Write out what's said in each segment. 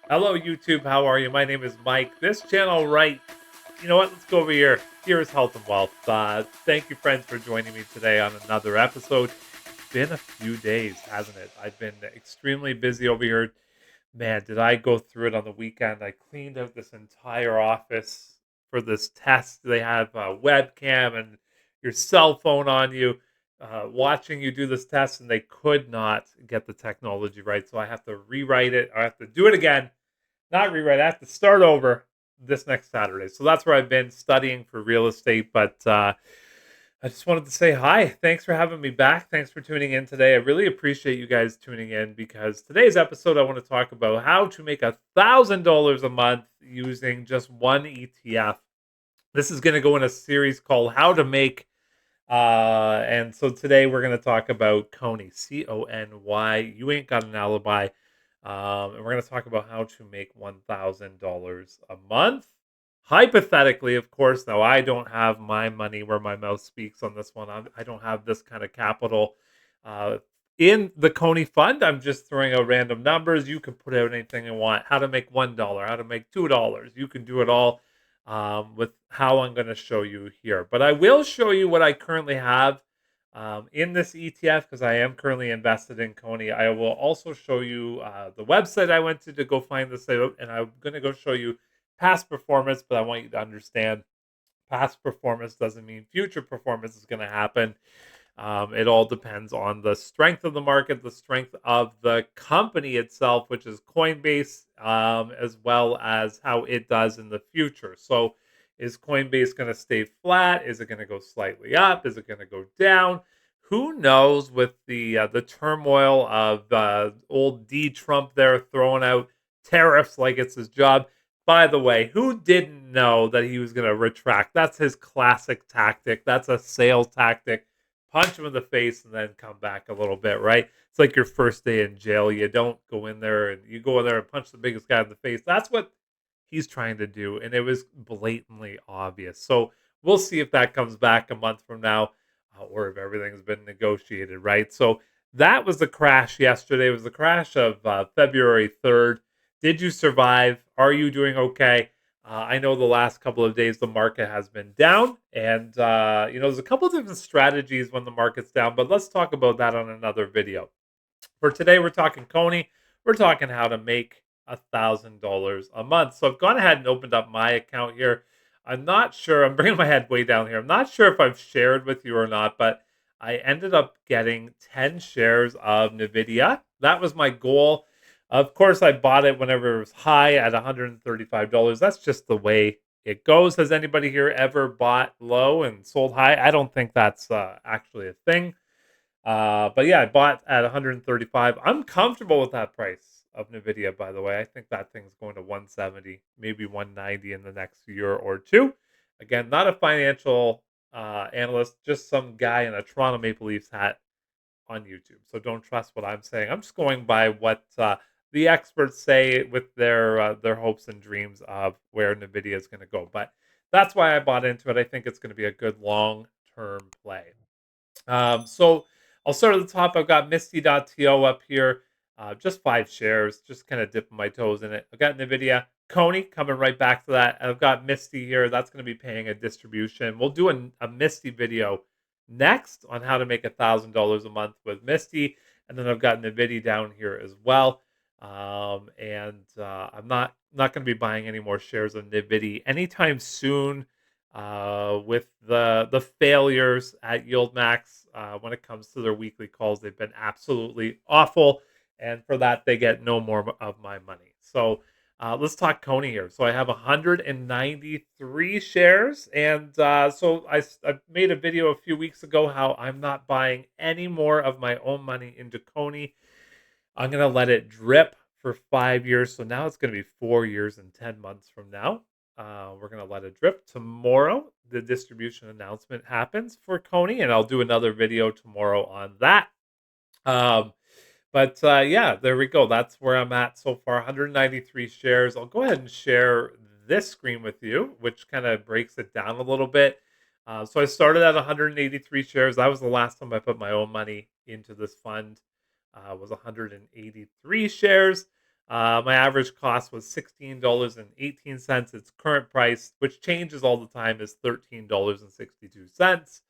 Hello, YouTube. How are you? My name is Mike. This channel, right? You know what? Let's go over here. Here's health and wealth. Thank you, friends, for joining me today on another episode. It's been a few days, hasn't it? I've been extremely busy over here. Man, did I go through it on the weekend? I cleaned out this entire office for this test. They have a webcam and your cell phone on you, watching you do this test, and they could not get the technology right. So I have to rewrite it. I have to do it again, not rewrite. I have to start over this next Saturday. So that's where I've been studying for real estate. But I just wanted to say hi. Thanks for having me back. Thanks for tuning in today. I really appreciate you guys tuning in because today's episode, I want to talk about how to make $1,000 a month using just one ETF. This is going to go in a series called How to Make. And so today we're going to talk about Coney, CONY. You ain't got an alibi. And we're going to talk about how to make $1,000 a month. Hypothetically, of course. Now, I don't have my money where my mouth speaks on this one. I don't have this kind of capital uh, in the Coney fund. I'm just throwing out random numbers. You can put out anything you want. How to make $1, how to make $2. You can do it all with how I'm going to show you here. But I will show you what I currently have in this ETF because I am currently invested in Coney. I will also show you the website I went to go find this out, and I'm going to go show you past performance. But I want you to understand past performance doesn't mean future performance is going to happen. It all depends on the strength of the market, the strength of the company itself, which is Coinbase, as well as how it does in the future. So, is Coinbase going to stay flat? Is it going to go slightly up? Is it going to go down? Who knows? With the turmoil of old D Trump there throwing out tariffs like it's his job. By the way, who didn't know that he was going to retract? That's his classic tactic. That's a sales tactic. Punch him in the face and then come back a little bit, right? It's like your first day in jail. You don't go in there and you go in there and punch the biggest guy in the face. That's what he's trying to do. And it was blatantly obvious. So we'll see if that comes back a month from now or if everything's been negotiated, right? So that was the crash yesterday. It was the crash of February 3rd. Did you survive? Are you doing okay? I know the last couple of days the market has been down, and there's a couple of different strategies when the market's down, but let's talk about that on another video. For today, we're talking Coney. We're talking how to make $1,000 a month. So I've gone ahead and opened up my account here. I'm not sure. I'm bringing my head way down here. I'm not sure if I've shared with you or not, but I ended up getting 10 shares of Nvidia. That was my goal. Of course, I bought it whenever it was high at $135. That's just the way it goes. Has anybody here ever bought low and sold high? I don't think that's actually a thing. But yeah, I bought at 135. I'm comfortable with that price of Nvidia, by the way. I think that thing's going to 170, maybe 190 in the next year or two. Again, not a financial analyst, just some guy in a Toronto Maple Leafs hat on YouTube. So don't trust what I'm saying. I'm just going by what the experts say with their hopes and dreams of where Nvidia is going to go. But that's why I bought into it. I think it's going to be a good long term play. So I'll start at the top. I've got Misty.to up here. Just 5 shares, just kind of dipping my toes in it. I've got Nvidia, Coney coming right back to that. I've got Misty here. That's going to be paying a distribution. We'll do a Misty video next on how to make $1,000 a month with Misty. And then I've got Nvidia down here as well. I'm not going to be buying any more shares of Nvidia anytime soon with the failures at YieldMax when it comes to their weekly calls. They've been absolutely awful, and for that they get no more of my money. So let's talk Coney here. So I have 193 shares, and I made a video a few weeks ago how I'm not buying any more of my own money into Coney. I'm going to let it drip for 5 years. So now it's going to be 4 years and 10 months from now. We're going to let it drip. Tomorrow, the distribution announcement happens for Coney, and I'll do another video tomorrow on that. Yeah, there we go. That's where I'm at so far. 193 shares. I'll go ahead and share this screen with you, which kind of breaks it down a little bit. So I started at 183 shares. That was the last time I put my own money into this fund. Was 183 shares. My average cost was $16.18. Its current price, which changes all the time, is $13.62.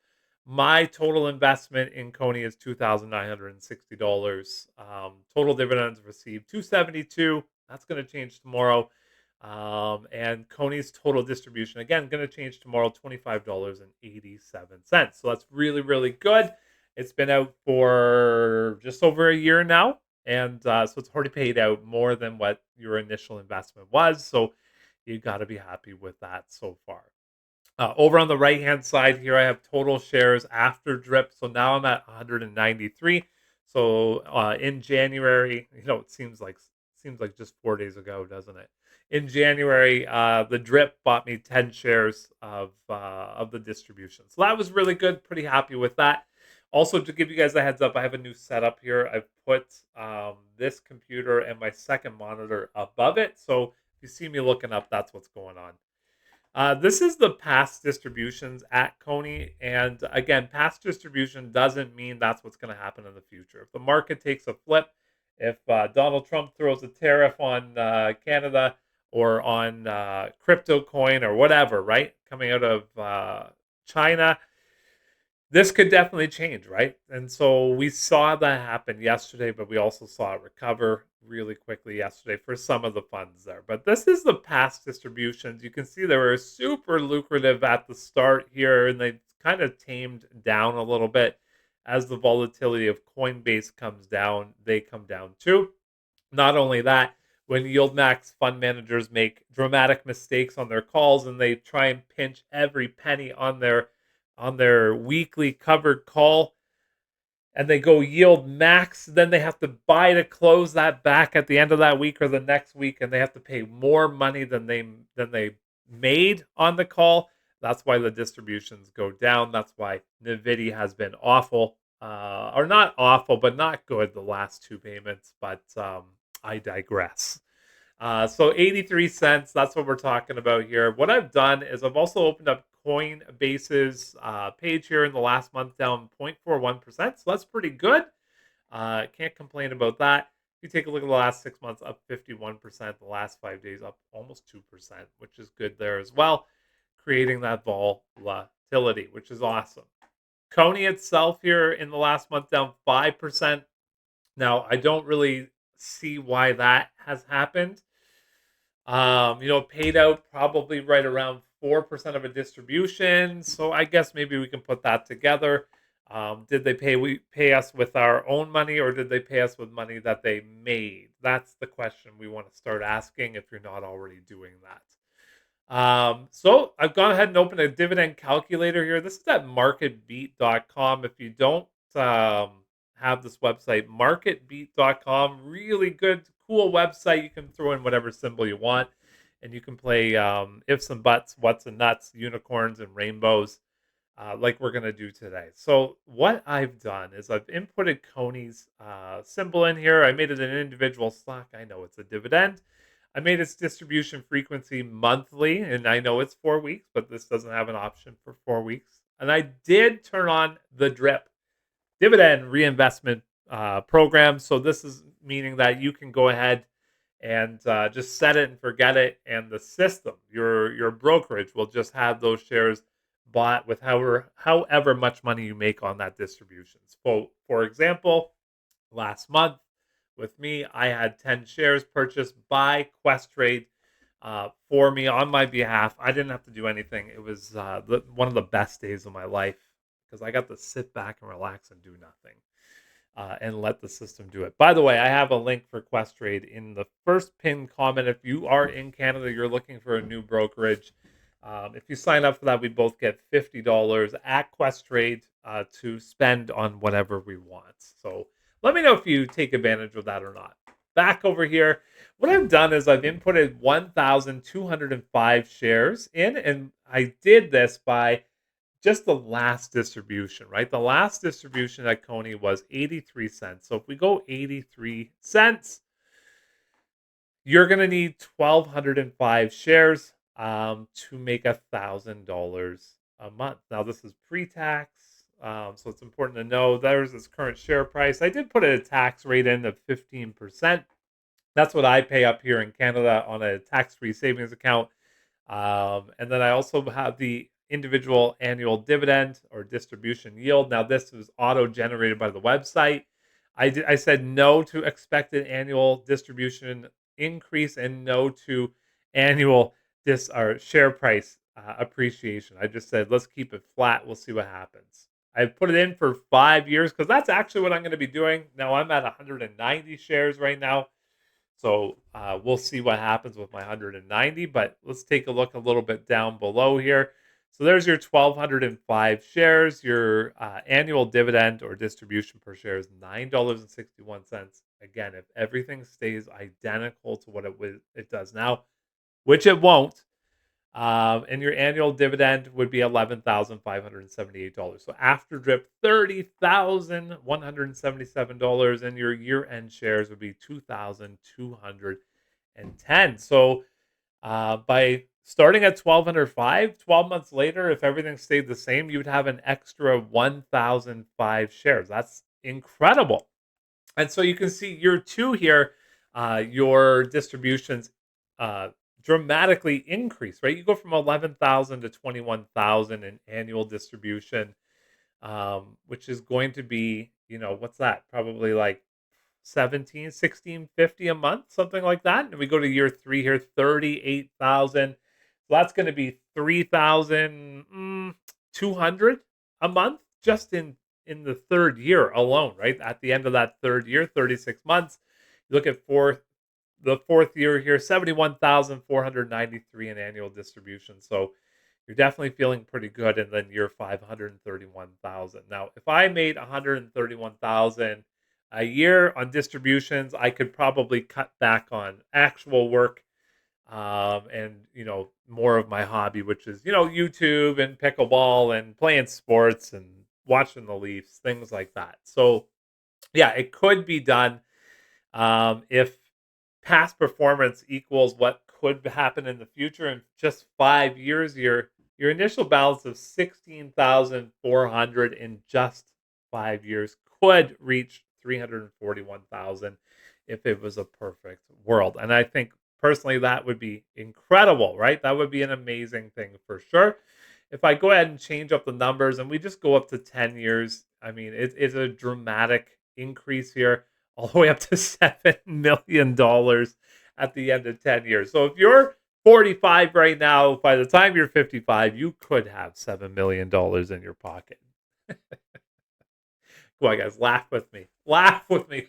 My total investment in Coney is $2,960. Total dividends received 272. That's going to change tomorrow. And Coney's total distribution, again, going to change tomorrow, $25.87. So that's really, really good. It's been out for just over a year now. And so it's already paid out more than what your initial investment was. So you got to be happy with that so far. Over on the right hand side here, I have total shares after drip. So now I'm at 193. So in January, it seems like just 4 days ago, doesn't it? In January, the drip bought me 10 shares of the distribution. So that was really good. Pretty happy with that. Also, to give you guys a heads up, I have a new setup here. I've put this computer and my second monitor above it. So if you see me looking up, that's what's going on. This is the past distributions at Coney. And again, past distribution doesn't mean that's what's going to happen in the future. If the market takes a flip, if Donald Trump throws a tariff on Canada or on crypto coin or whatever, right, coming out of China, this could definitely change, right? And so we saw that happen yesterday, but we also saw it recover really quickly yesterday for some of the funds there. But this is the past distributions. You can see they were super lucrative at the start here, and they kind of tamed down a little bit as the volatility of Coinbase comes down. They come down too. Not only that, when YieldMax fund managers make dramatic mistakes on their calls and they try and pinch every penny on their weekly covered call and they go yield max, then they have to buy to close that back at the end of that week or the next week, and they have to pay more money than they made on the call. That's why the distributions go down. That's why Nvidia has been awful, or not awful, but not good the last two payments. But I digress. So 83 cents, that's what we're talking about here. What I've done is I've also opened up Coinbase's page here in the last month, down 0.41%. So that's pretty good. Can't complain about that. If you take a look at the last 6 months, up 51%. The last 5 days, up almost 2%, which is good there as well. Creating that volatility, which is awesome. Coney itself here in the last month, down 5%. Now, I don't really see why that has happened. Paid out probably right around 4% of a distribution. So I guess maybe we can put that together. Did they pay us with our own money, or did they pay us with money that they made? That's the question we want to start asking if you're not already doing that. So I've gone ahead and opened a dividend calculator here. This is at marketbeat.com. If you don't have this website, marketbeat.com, really good, cool website. You can throw in whatever symbol you want, and you can play ifs and buts, whats and nuts, unicorns and rainbows, like we're going to do today. So what I've done is I've inputted Coney's symbol in here. I made it an individual stock. I know it's a dividend. I made its distribution frequency monthly, and I know it's 4 weeks, but this doesn't have an option for 4 weeks. And I did turn on the drip dividend reinvestment program. So this is meaning that you can go ahead and just set it and forget it, and the system, your brokerage, will just have those shares bought with however much money you make on that distribution. So, for example, last month with me, I had 10 shares purchased by Questrade for me on my behalf. I didn't have to do anything. It was one of the best days of my life because I got to sit back and relax and do nothing and let the system do it. By the way, I have a link for Questrade in the first pinned comment. If you are in Canada, you're looking for a new brokerage. If you sign up for that, we both get $50 at Questrade to spend on whatever we want. So let me know if you take advantage of that or not. Back over here, what I've done is I've inputted 1,205 shares in, and I did this by just the last distribution, right? The last distribution at Coney was 83 cents. So if we go 83 cents, you're going to need 1,205 shares to make $1,000 a month. Now, this is pre-tax, so it's important to know there's its current share price. I did put a tax rate in of 15%. That's what I pay up here in Canada on a tax-free savings account. And then I also have the individual annual dividend or distribution yield. Now, this was auto-generated by the website. I said no to expected annual distribution increase and no to annual this our share price appreciation. I just said let's keep it flat. We'll see what happens. I put it in for 5 years because that's actually what I'm going to be doing. Now I'm at 190 shares right now. So we'll see what happens with my 190, but let's take a look a little bit down below here. So there's your 1,205 shares. Your annual dividend or distribution per share is $9.61. Again, if everything stays identical to what it does now, which it won't, and your annual dividend would be $11,578. So after drip, $30,177, and your year-end shares would be 2,210. So by starting at 1,205, 12 months later, if everything stayed the same, you would have an extra 1,005 shares. That's incredible. And so you can see year two here, your distributions uh, dramatically increase, right? You go from 11,000 to 21,000 in annual distribution, which is going to be, what's that? Probably like 1650 a month, something like that. And we go to year three here, 38,000. So that's going to be 3,200 a month just in the third year alone, right? At the end of that third year, 36 months. You look at the fourth year here, 71,493 in annual distribution. So you're definitely feeling pretty good. And then year five, 131,000. Now, if I made 131,000 a year on distributions, I could probably cut back on actual work, and more of my hobby, which is YouTube and pickleball and playing sports and watching the Leafs, things like that. So yeah, it could be done, if past performance equals what could happen in the future in just 5 years. Your initial balance of 16,400 in just 5 years could reach 341,000 if it was a perfect world. And I think personally that would be incredible, right? That would be an amazing thing for sure. If I go ahead and change up the numbers and we just go up to 10 years, I mean, it's a dramatic increase here, all the way up to $7 million at the end of 10 years. So if you're 45 right now, by the time you're 55, you could have $7 million in your pocket. Come on, guys, laugh with me. Laugh with me.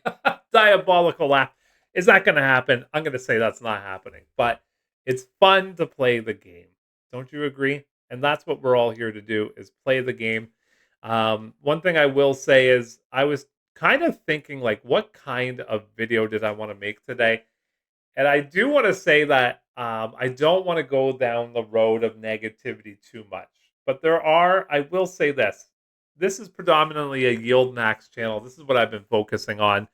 Diabolical laugh. Is that going to happen? I'm going to say that's not happening, but it's fun to play the game. Don't you agree? And that's what we're all here to do is play the game. One thing I will say is I was kind of thinking like, what kind of video did I want to make today? And I do want to say that I don't want to go down the road of negativity too much. But I will say this. This is predominantly a YieldMax channel. This is what I've been focusing on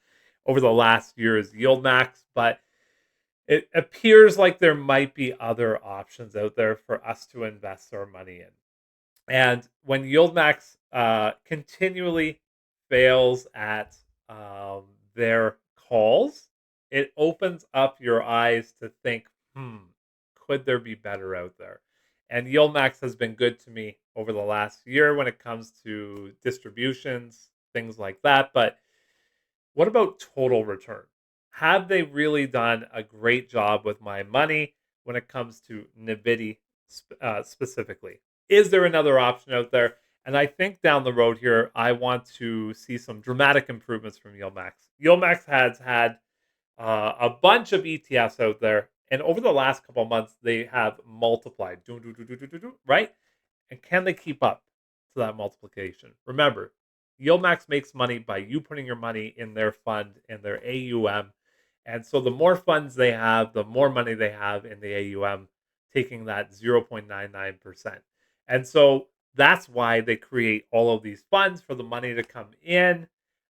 over the last year is YieldMax. But it appears like there might be other options out there for us to invest our money in. And when YieldMax continually fails at their calls, it opens up your eyes to think, could there be better out there? And YieldMax has been good to me over the last year when it comes to distributions, things like that. But what about total return? Have they really done a great job with my money when it comes to Nvidia specifically? Is there another option out there? And I think down the road here, I want to see some dramatic improvements from YieldMax. YieldMax has had a bunch of ETFs out there, and over the last couple of months, they have multiplied, right? And can they keep up to that multiplication? Remember, YieldMax makes money by you putting your money in their fund and their AUM. And so the more funds they have, the more money they have in the AUM, taking that 0.99%. And so that's why they create all of these funds for the money to come in.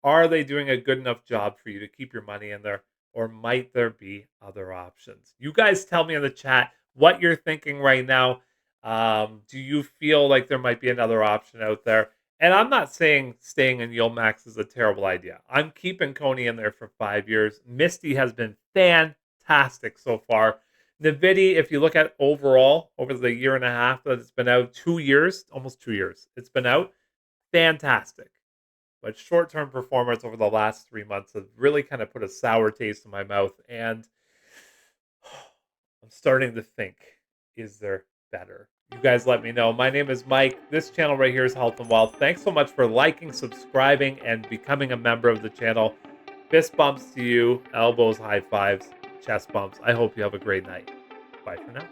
Are they doing a good enough job for you to keep your money in there? Or might there be other options? You guys tell me in the chat what you're thinking right now. Do you feel like there might be another option out there? And I'm not saying staying in YieldMax is a terrible idea. I'm keeping Coney in there for 5 years. Misty has been fantastic so far. Nvidia, if you look at overall over the year and a half that it's been out, 2 years, almost 2 years, it's been out, fantastic. But short-term performance over the last 3 months has really kind of put a sour taste in my mouth. And I'm starting to think, is there better? You guys let me know. My name is Mike. This channel right here is Health and Wealth. Thanks so much for liking, subscribing, and becoming a member of the channel. Fist bumps to you, elbows, high fives, chest bumps. I hope you have a great night. Bye for now.